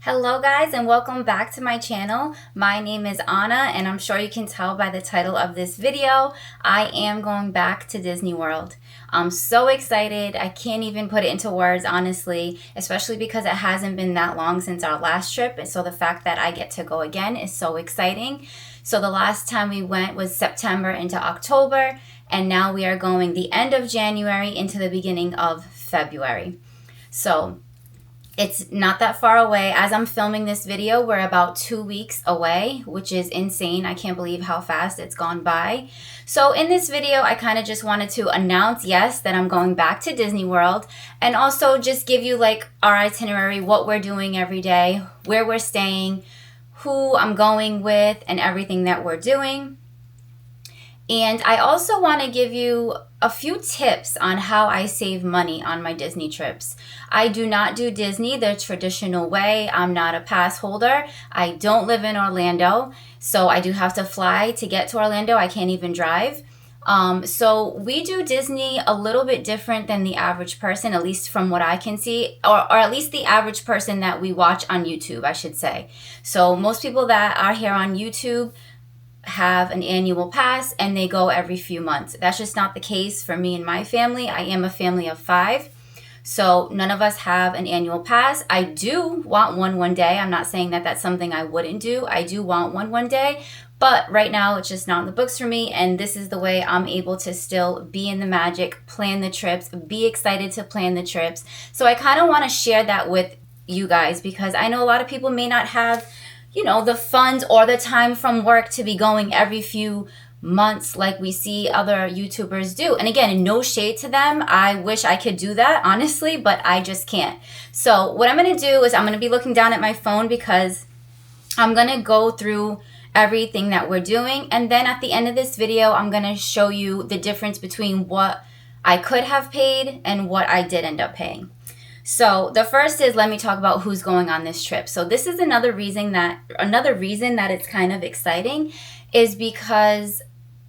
Hello guys and welcome back to my channel. My name is Anna and I'm sure you can tell by the title of this video, I am going back to Disney World. I'm so excited. I can't even put it into words, honestly, especially because it hasn't been that long since our last trip. And so the fact that I get to go again is so exciting. So the last time we went was September into October, and now we are going the end of January into the beginning of February. So it's not that far away. As I'm filming this video, we're about 2 weeks away, which is insane. I can't believe how fast it's gone by. So in this video, I kind of just wanted to announce, yes, that I'm going back to Disney World, and also just give you like our itinerary, what we're doing every day, where we're staying, who I'm going with, and everything that we're doing. And I also want to give you a few tips on how I save money on my Disney trips. I do not do Disney the traditional way. I'm not a pass holder. I don't live in Orlando, so I do have to fly to get to Orlando. I can't even drive. So we do Disney a little bit different than the average person, at least from what I can see, or at least the average person that we watch on YouTube, I should say. So most people that are here on YouTube have an annual pass and they go every few months. That's just not the case for me and my family. I am a family of 5, so none of us have an annual pass. I do want one day. I'm not saying that that's something I wouldn't do. I do want one day, but right now it's just not in the books for me, and this is the way I'm able to still be in the magic, plan the trips, be excited to plan the trips. So I kind of want to share that with you guys because I know a lot of people may not have the funds or the time from work to be going every few months like we see other YouTubers do. And again, no shade to them. I wish I could do that, honestly, but I just can't. So what I'm going to do is I'm going to be looking down at my phone because I'm going to go through everything that we're doing. And then at the end of this video, I'm going to show you the difference between what I could have paid and what I did end up paying. So the first is, let me talk about who's going on this trip. So this is another reason that it's kind of exciting is because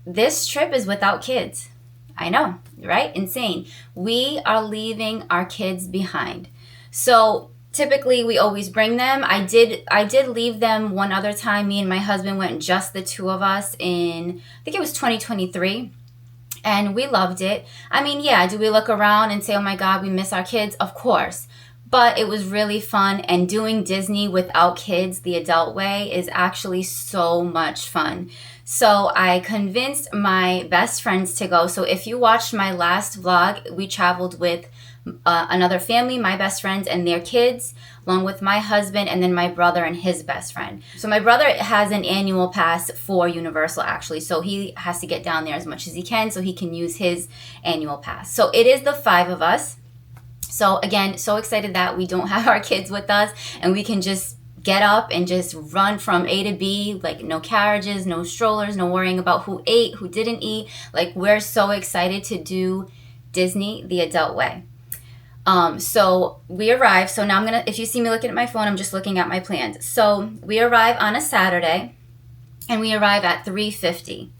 this trip is without kids. I know, right? Insane. We are leaving our kids behind. So typically we always bring them. I did leave them one other time. Me and my husband went, just the two of us, in I think it was 2023. And we loved it. I mean, yeah, do we look around and say, oh my God, we miss our kids? Of course. But it was really fun. And doing Disney without kids the adult way is actually so much fun. So I convinced my best friends to go. So if you watched my last vlog, we traveled with another family, my best friends and their kids, along with my husband and then my brother and his best friend. So my brother has an annual pass for Universal, actually, so he has to get down there as much as he can so he can use his annual pass. So it is the 5 of us. So again, so excited that we don't have our kids with us and we can just get up and just run from A to B, like no carriages, no strollers, no worrying about who ate, who didn't eat. Like, we're so excited to do Disney the adult way. So we arrive. So now if you see me looking at my phone, I'm just looking at my plans. So we arrive on a Saturday and we arrive at 3:50.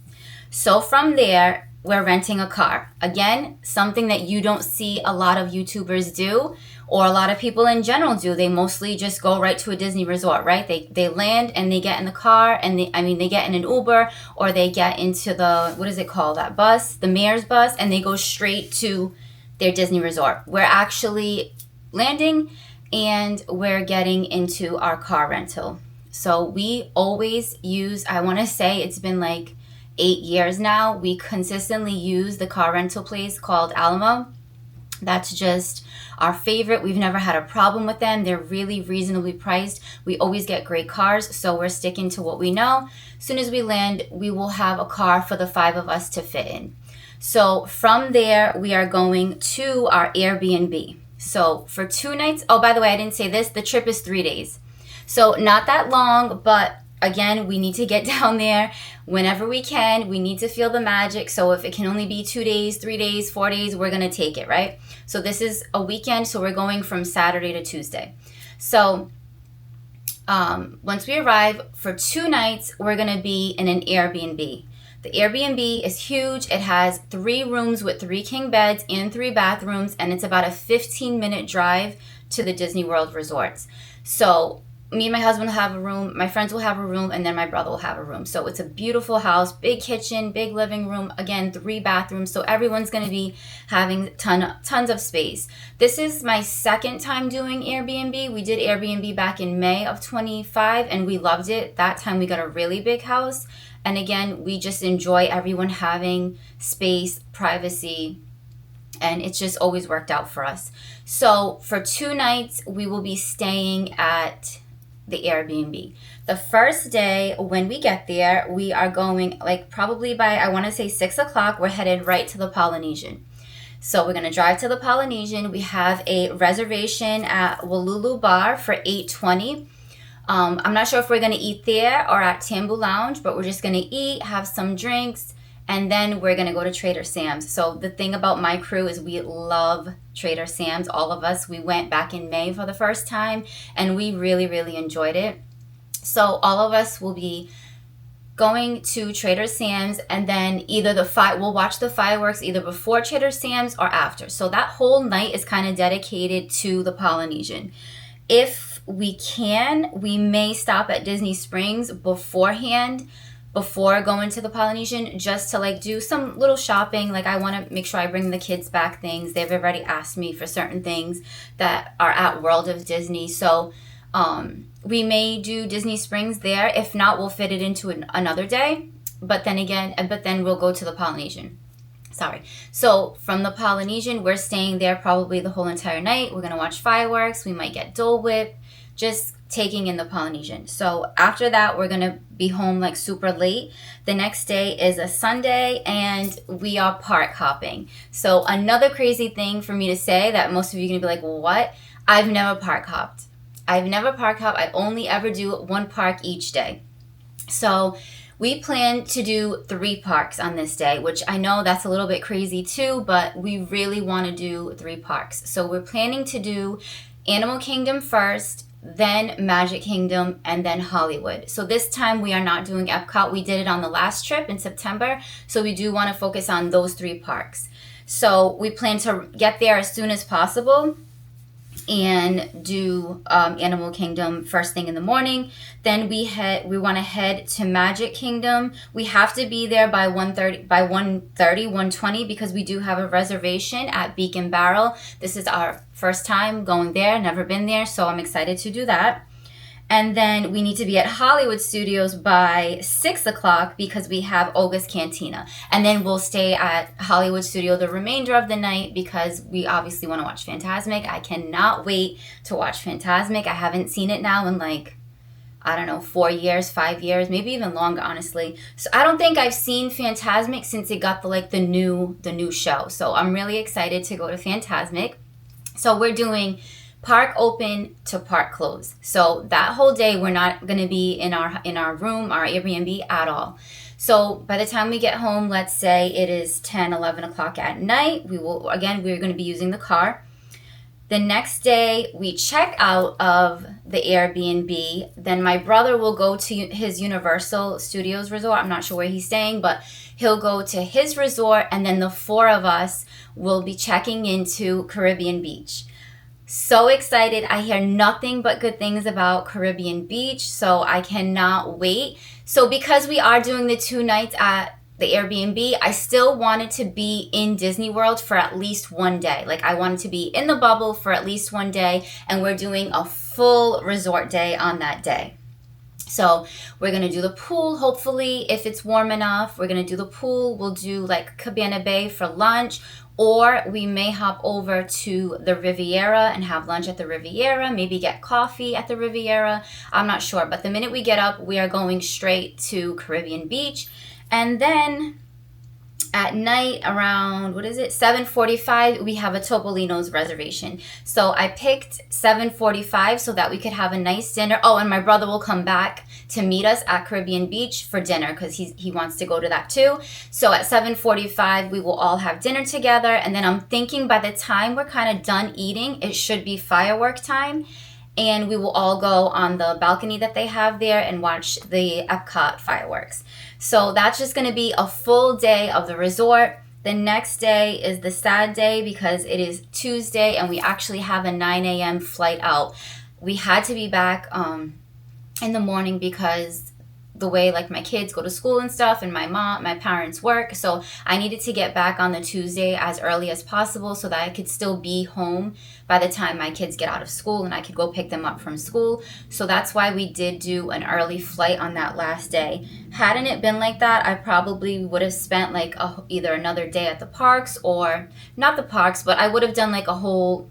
So from there, we're renting a car. Again, something that you don't see a lot of YouTubers do, or a lot of people in general do. They mostly just go right to a Disney resort, right? They land and they get in the car and they get in an Uber, or they get into the, what is it called? That bus, the mayor's bus, and they go straight to their Disney resort. We're actually landing and we're getting into our car rental. So we always use, I want to say it's been like 8 years now, we consistently use the car rental place called Alamo. That's just our favorite. We've never had a problem with them. They're really reasonably priced. We always get great cars, so we're sticking to what we know. As soon as we land, we will have a car for the 5 of us to fit in. So from there, we are going to our Airbnb. So for 2 nights, oh, by the way, I didn't say this, the trip is 3 days. So not that long, but again, we need to get down there whenever we can. We need to feel the magic. So if it can only be 2 days, 3 days, 4 days, we're going to take it, right? So this is a weekend, so we're going from Saturday to Tuesday. So once we arrive for 2 nights, we're going to be in an Airbnb. The Airbnb is huge. It has 3 rooms with 3 king beds and 3 bathrooms, and it's about a 15-minute drive to the Disney World resorts. So me and my husband will have a room, my friends will have a room, and then my brother will have a room. So it's a beautiful house, big kitchen, big living room, again, 3 bathrooms. So everyone's going to be having tons of space. This is my second time doing Airbnb. We did Airbnb back in May of 25 and we loved it. That time we got a really big house. And again, we just enjoy everyone having space, privacy, and it's just always worked out for us. So for 2 nights, we will be staying at the Airbnb. The first day when we get there, we are going like probably by, I want to say 6 o'clock, we're headed right to the Polynesian. So we're going to drive to the Polynesian. We have a reservation at Walulu Bar for $8.20. I'm not sure if we're going to eat there or at Tambu Lounge, but we're just going to eat, have some drinks, and then we're going to go to Trader Sam's. So the thing about my crew is we love Trader Sam's. All of us, we went back in May for the first time, and we really, really enjoyed it. So all of us will be going to Trader Sam's, and then either we'll watch the fireworks either before Trader Sam's or after. So that whole night is kind of dedicated to the Polynesian. If we can, we may stop at Disney Springs beforehand, before going to the Polynesian, just to like do some little shopping. Like I want to make sure I bring the kids back things. They've already asked me for certain things that are at World of Disney. So we may do Disney Springs there. If not, we'll fit it into another day. But then we'll go to the Polynesian. So from the Polynesian, we're staying there probably the whole entire night. We're going to watch fireworks. We might get Dole Whip, just taking in the Polynesian. So after that, we're going to be home like super late. The next day is a Sunday and we are park hopping. So another crazy thing for me to say that most of you are going to be like, well, what? I've never park hopped. I only ever do 1 park each day. So we plan to do 3 parks on this day, which I know that's a little bit crazy too, but we really want to do 3 parks. So we're planning to do Animal Kingdom first, then Magic Kingdom, and then Hollywood. So this time we are not doing Epcot. We did it on the last trip in September, so we do want to focus on those 3 parks. So we plan to get there as soon as possible and do Animal Kingdom first thing in the morning. Then we want to head to Magic Kingdom. We have to be there by 1:20 because we do have a reservation at Beacon Barrel. This is our first time going there, never been there, so I'm excited to do that. And then we need to be at Hollywood Studios by 6 o'clock because we have Olga's Cantina. And then we'll stay at Hollywood Studio the remainder of the night because we obviously want to watch Fantasmic. I cannot wait to watch Fantasmic. I haven't seen it now in 4 years, 5 years, maybe even longer, honestly. So I don't think I've seen Fantasmic since it got the new show. So I'm really excited to go to Fantasmic. So we're doing park open to park close. So that whole day we're not going to be in our room, our Airbnb at all. So by the time we get home, let's say it is 10, 11 o'clock at night, we're going to be using the car. The next day we check out of the Airbnb. Then my brother will go to his Universal Studios resort. I'm not sure where he's staying, but he'll go to his resort, and then the 4 of us will be checking into Caribbean Beach. So excited. I hear nothing but good things about Caribbean Beach, so I cannot wait. So because we are doing the 2 nights at the Airbnb, I still wanted to be in Disney World for at least 1 day. Like I wanted to be in the bubble for at least 1 day, and we're doing a full resort day on that day. So we're going to do the pool, hopefully, if it's warm enough. We're going to do the pool. We'll do like Cabana Bay for lunch, or we may hop over to the Riviera and have lunch at the Riviera, maybe get coffee at the Riviera. I'm not sure. But the minute we get up, we are going straight to Caribbean Beach. And then at night around, 7:45, we have a Topolino's reservation. So I picked 7:45 so that we could have a nice dinner. Oh, and my brother will come back to meet us at Caribbean Beach for dinner because he wants to go to that too. So at 7:45, we will all have dinner together. And then I'm thinking by the time we're kind of done eating, it should be firework time. And we will all go on the balcony that they have there and watch the Epcot fireworks. So that's just going to be a full day of the resort. The next day is the sad day because it is Tuesday and we actually have a 9 a.m. flight out. we had to be back in the morning because the way like my kids go to school and stuff, and my parents work. So I needed to get back on the Tuesday as early as possible so that I could still be home by the time my kids get out of school and I could go pick them up from school. So that's why we did do an early flight on that last day. Hadn't it been like that, I probably would have spent like either another day at the parks, or not the parks, but I would have done like a whole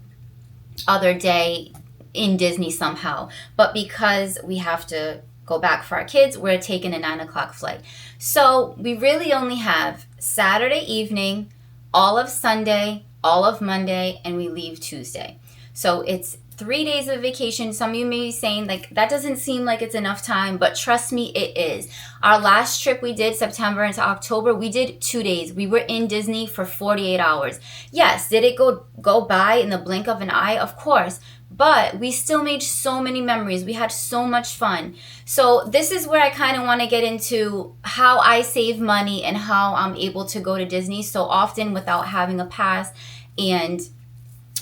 other day in Disney somehow. But because we have to go back for our kids, we're taking a 9 o'clock flight. So we really only have Saturday evening, all of Sunday, all of Monday, and we leave Tuesday. So it's 3 days of vacation. Some of you may be saying, like, that doesn't seem like it's enough time, but trust me, it is. Our last trip we did, September into October, we did 2 days. We were in Disney for 48 hours. Yes, did it go by in the blink of an eye? Of course. But we still made so many memories. We had so much fun. So this is where I kind of want to get into how I save money and how I'm able to go to Disney so often without having a pass and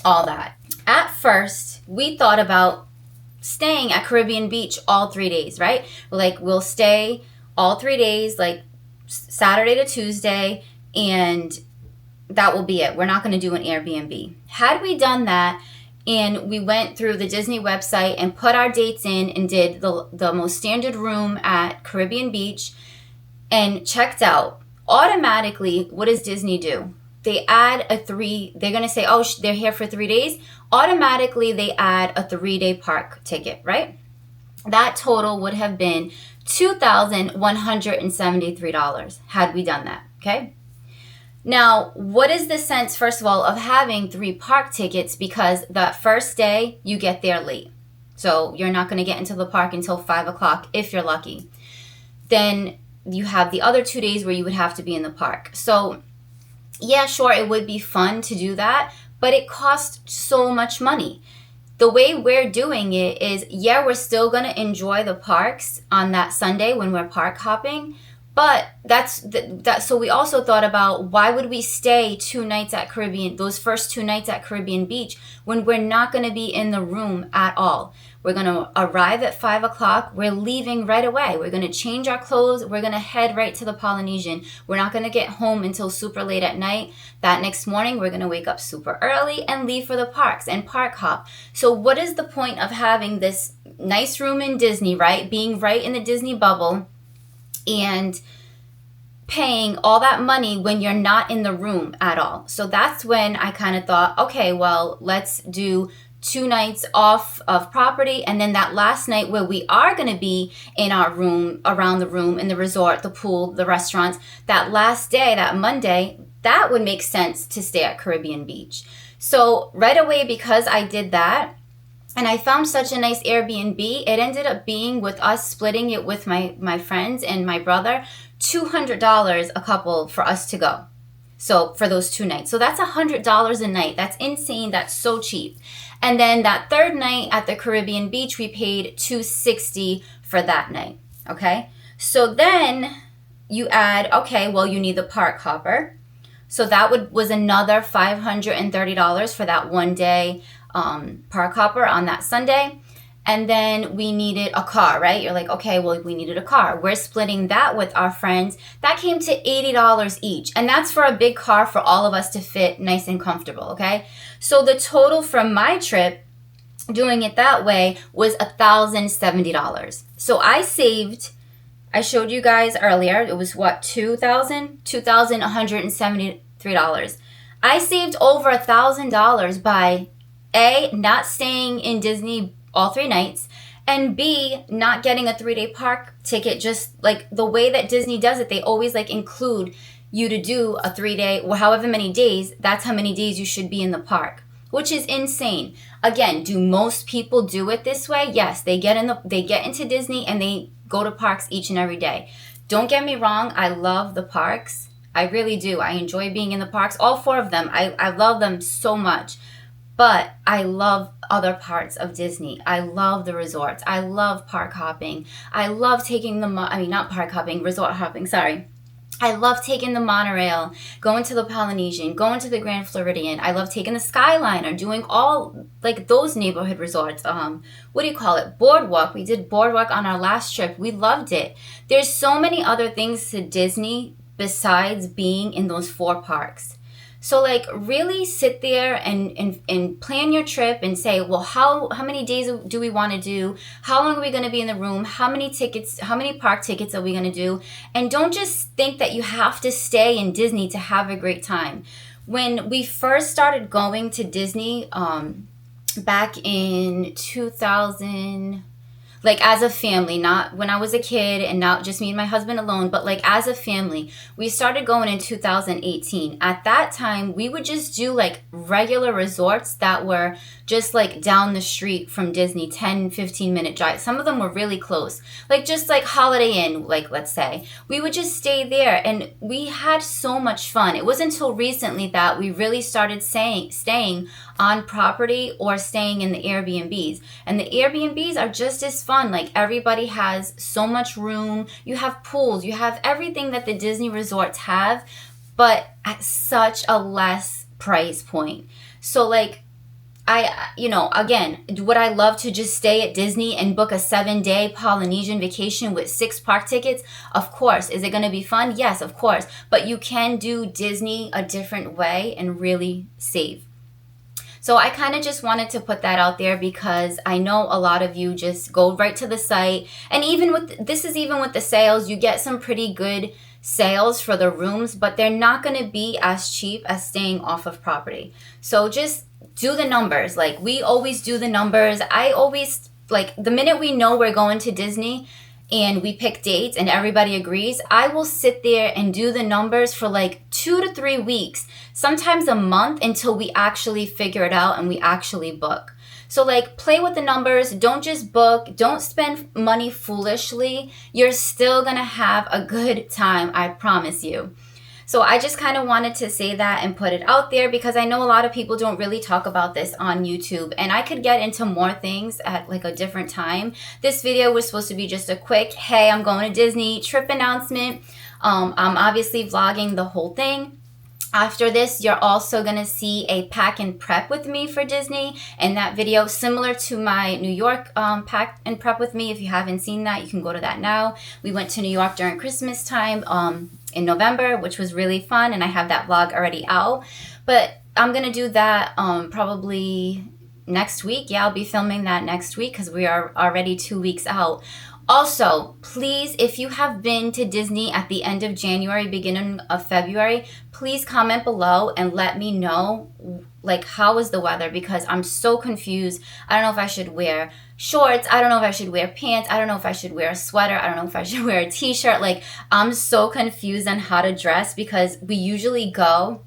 all that. At first, we thought about staying at Caribbean Beach all 3 days, right? Like, we'll stay all 3 days, like Saturday to Tuesday, and that will be it. We're not going to do an Airbnb. Had we done that, and we went through the Disney website and put our dates in and did the most standard room at Caribbean Beach and checked out, automatically, what does Disney do? They add they're going to say, oh, they're here for 3 days. Automatically, they add a 3-day park ticket, right? That total would have been $2,173 had we done that, okay? Now, what is the sense, first of all, of having 3 park tickets? Because that first day, you get there late. So you're not going to get into the park until 5 o'clock if you're lucky. Then you have the other 2 days where you would have to be in the park. So yeah, sure, it would be fun to do that, but it costs so much money. The way we're doing it is, yeah, we're still going to enjoy the parks on that Sunday when we're park hopping. But so we also thought about, why would we stay 2 nights at those first 2 nights at Caribbean Beach when we're not going to be in the room at all? We're going to arrive at 5 o'clock. We're leaving right away. We're going to change our clothes. We're going to head right to the Polynesian. We're not going to get home until super late at night. That next morning, we're going to wake up super early and leave for the parks and park hop. So what is the point of having this nice room in Disney, right? Being right in the Disney bubble, and paying all that money when you're not in the room at all? So that's when I kind of thought, okay, well, let's do 2 nights off of property, and then that last night where we are going to be in our room, around the room, in the resort, the pool, the restaurants, that last day, that Monday, that would make sense to stay at Caribbean Beach. So right away, because I did that, and I found such a nice Airbnb, it ended up being, with us splitting it with my friends and my brother, $200 a couple for us to go. So for those 2 nights. So that's $100 a night. That's insane. That's so cheap. And then that third night at the Caribbean Beach, we paid $260 for that night. Okay. So then you add, okay, well, you need the park hopper. So that was another $530 for that 1 day park hopper on that Sunday. And then we needed a car, right? You're like, okay, well, we needed a car. We're splitting that with our friends. That came to $80 each. And that's for a big car for all of us to fit nice and comfortable, okay? So the total from my trip, doing it that way, was $1,070. So I showed you guys earlier, it was what, $2,173. I saved over $1,000 by A, not staying in Disney all 3 nights, and B, not getting a 3-day park ticket. Just like the way that Disney does it, they always like include you to do a 3-day, or however many days, that's how many days you should be in the park, which is insane. Again, do most people do it this way? Yes, they get into Disney and they go to parks each and every day. Don't get me wrong, I love the parks. I really do. I enjoy being in the parks, all 4 of them. I love them so much. But I love other parts of Disney. I love the resorts. I love park hopping. I love taking not park hopping, resort hopping, sorry. I love taking the monorail, going to the Polynesian, going to the Grand Floridian. I love taking the Skyliner, doing all like those neighborhood resorts. What do you call it? Boardwalk. We did Boardwalk on our last trip. We loved it. There's so many other things to Disney besides being in those 4 parks. So like really sit there and plan your trip and say, well, how many days do we want to do? How long are we going to be in the room? How many park tickets are we going to do? And don't just think that you have to stay in Disney to have a great time. When we first started going to Disney back in 2000, like as a family, not when I was a kid and not just me and my husband alone, but like as a family, we started going in 2018. At that time, we would just do like regular resorts that were just like down the street from Disney, 10, 15-minute drive. Some of them were really close, like just like Holiday Inn, like let's say. We would just stay there and we had so much fun. It wasn't until recently that we really started staying on property or staying in the Airbnbs. And the Airbnbs are just as fun. Like everybody has so much room. You have pools. You have everything that the Disney resorts have, but at such a less price point. So like again, would I love to just stay at Disney and book a 7-day Polynesian vacation with 6 park tickets? Of course. Is it going to be fun? Yes, of course. But you can do Disney a different way and really save. So I kind of just wanted to put that out there because I know a lot of you just go right to the site. And even with the sales, you get some pretty good sales for the rooms, but they're not going to be as cheap as staying off of property. So just do the numbers. Like we always do the numbers. I always, like the minute we know we're going to Disney and we pick dates and everybody agrees, I will sit there and do the numbers for like 2 to 3 weeks, sometimes a month, until we actually figure it out and we actually book. So like play with the numbers. Don't just book. Don't spend money foolishly. You're still going to have a good time. I promise you. So I just kind of wanted to say that and put it out there because I know a lot of people don't really talk about this on YouTube, and I could get into more things at like a different time. This video was supposed to be just a quick, hey, I'm going to Disney trip announcement. I'm obviously vlogging the whole thing. After this, you're also going to see a pack and prep with me for Disney. And that video, similar to my New York pack and prep with me. If you haven't seen that, you can go to that now. We went to New York during Christmas time in November, which was really fun. And I have that vlog already out. But I'm going to do that probably next week. Yeah, I'll be filming that next week because we are already 2 weeks out. Also, please, if you have been to Disney at the end of January, beginning of February, please comment below and let me know, like, how is the weather? Because I'm so confused. I don't know if I should wear shorts. I don't know if I should wear pants. I don't know if I should wear a sweater. I don't know if I should wear a t-shirt. Like, I'm so confused on how to dress because we usually go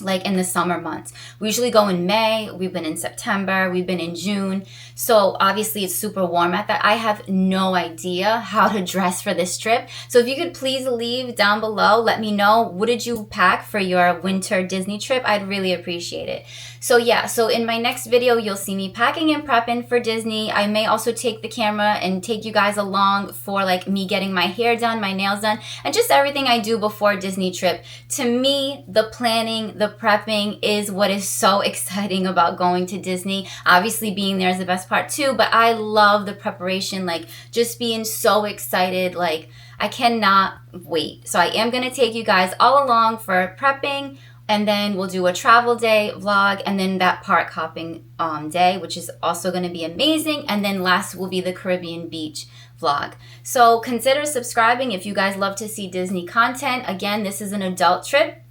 like in the summer months. We usually go in May. We've been in September. We've been in June. So obviously it's super warm at that. I have no idea how to dress for this trip. So if you could please leave down below, let me know, what did you pack for your winter Disney trip? I'd really appreciate it. So yeah, so in my next video, you'll see me packing and prepping for Disney. I may also take the camera and take you guys along for like me getting my hair done, my nails done, and just everything I do before a Disney trip. To me, the planning, the prepping is what is so exciting about going to Disney. Obviously being there is the best part too, but I love the preparation, like just being so excited. Like I cannot wait. So I am going to take you guys all along for prepping, and then we'll do a travel day vlog, and then that park hopping day, which is also going to be amazing. And then last will be the Caribbean beach vlog. So consider subscribing if you guys love to see Disney content. Again, this is an adult trip.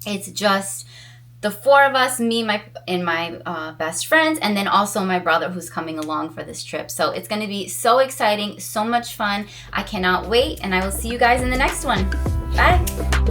It's just the 4 of us, me, my best friends, and then also my brother who's coming along for this trip. So it's going to be so exciting, so much fun. I cannot wait, and I will see you guys in the next one. Bye.